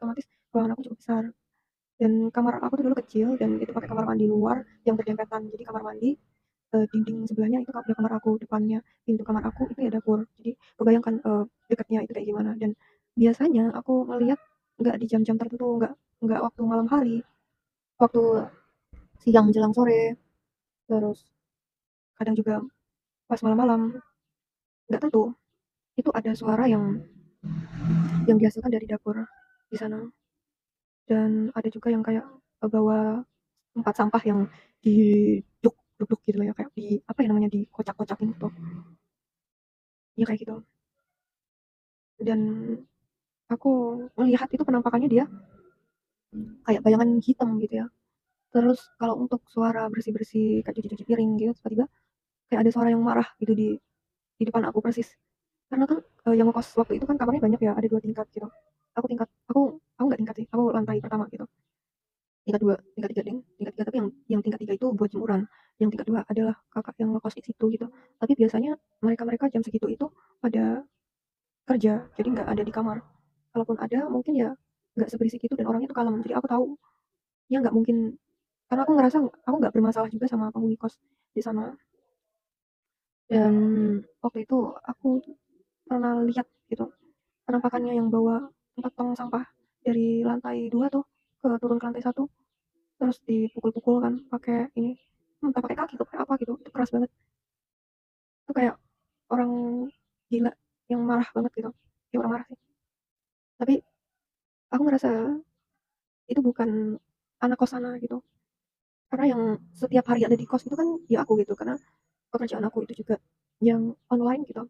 otomatis ruangan aku cukup besar. Dan kamar aku tuh dulu kecil dan itu pakai kamar mandi luar yang berdempetan. Jadi kamar mandi, dinding sebelahnya itu udah kamar aku, depannya pintu kamar aku itu ya dapur. Jadi kebayangkan, dekatnya itu kayak gimana. Dan biasanya aku ngelihat nggak di jam-jam tertentu, nggak waktu malam hari, waktu siang menjelang sore, terus kadang juga pas malam-malam, nggak tentu. Itu ada suara yang dihasilkan dari dapur di sana. Dan ada juga yang kayak, bawa tempat sampah yang diduk gitu loh ya, kayak apa ya namanya, dikocak-kocakin gitu, ya kayak gitu. Dan aku melihat itu penampakannya dia kayak bayangan hitam gitu ya. Terus kalau untuk suara bersih-bersih kayak cuci-cuci piring gitu, tiba-tiba kayak ada suara yang marah gitu di depan aku persis. Karena kan, yang ngekos waktu itu kan kamarnya banyak ya, ada 2 tingkat gitu. Aku nggak tingkat sih, aku lantai pertama gitu. Tingkat 2, tingkat 3 ding, tingkat 3 tapi yang tingkat 3 itu buat jemuran, yang tingkat 2 adalah kakak yang ngekos di situ gitu. Tapi biasanya mereka-mereka jam segitu itu pada kerja, jadi nggak ada di kamar. Kalaupun ada mungkin ya nggak seberisik itu dan orangnya tuh kalem. Jadi aku tahu, ya nggak mungkin, karena aku ngerasa aku nggak bermasalah juga sama penghuni kos di sana. Dan waktu itu aku pernah lihat gitu, penampakannya yang bawa 4 tong sampah dari lantai 2 tuh turun ke lantai 1. Terus dipukul-pukul kan pakai ini, entah pakai kaki atau pakai apa gitu, itu keras banget. Itu kayak orang gila yang marah banget gitu, kayak orang marah sih. Tapi aku ngerasa itu bukan anak kos sana gitu, karena yang setiap hari ada di kos itu kan ya aku gitu, karena pekerjaan aku itu juga yang online gitu,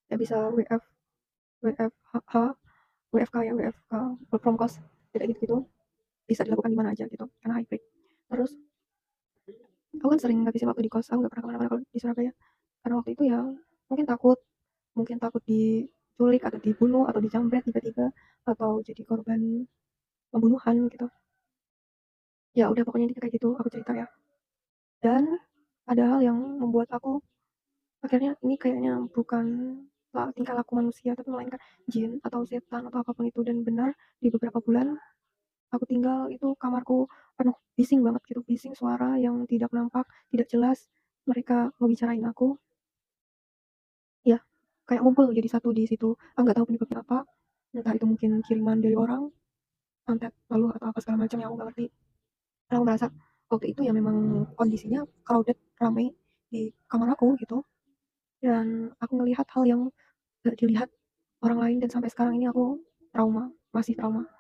ya bisa WFH, WFK ya, WFK, work from kos, kayak gitu-gitu, bisa dilakukan di mana aja gitu, karena hybrid. Terus aku kan sering ngabisin waktu di kos, aku nggak pernah kemana-mana kalau di Surabaya, karena waktu itu ya mungkin takut diculik atau dibunuh atau dijamret tiba-tiba atau jadi korban pembunuhan gitu. Ya udah pokoknya intinya kayak gitu aku cerita ya. Dan ada hal yang membuat aku akhirnya ini kayaknya bukan tingkah laku manusia tapi melainkan jin atau setan atau apapun itu. Dan benar di beberapa bulan aku tinggal itu kamarku penuh bising banget gitu, bising suara yang tidak nampak, tidak jelas. Mereka ngebicarain aku, ya kayak ngumpul jadi satu di situ. Aku nggak tahu penyebabnya apa, entah itu mungkin kiriman dari orang, santet, lalu atau apa segala macam yang aku nggak ngerti. Dan aku merasa waktu itu ya memang kondisinya crowded, ramai di kamar aku gitu. Dan aku ngelihat hal yang gak dilihat orang lain dan sampai sekarang ini aku masih trauma.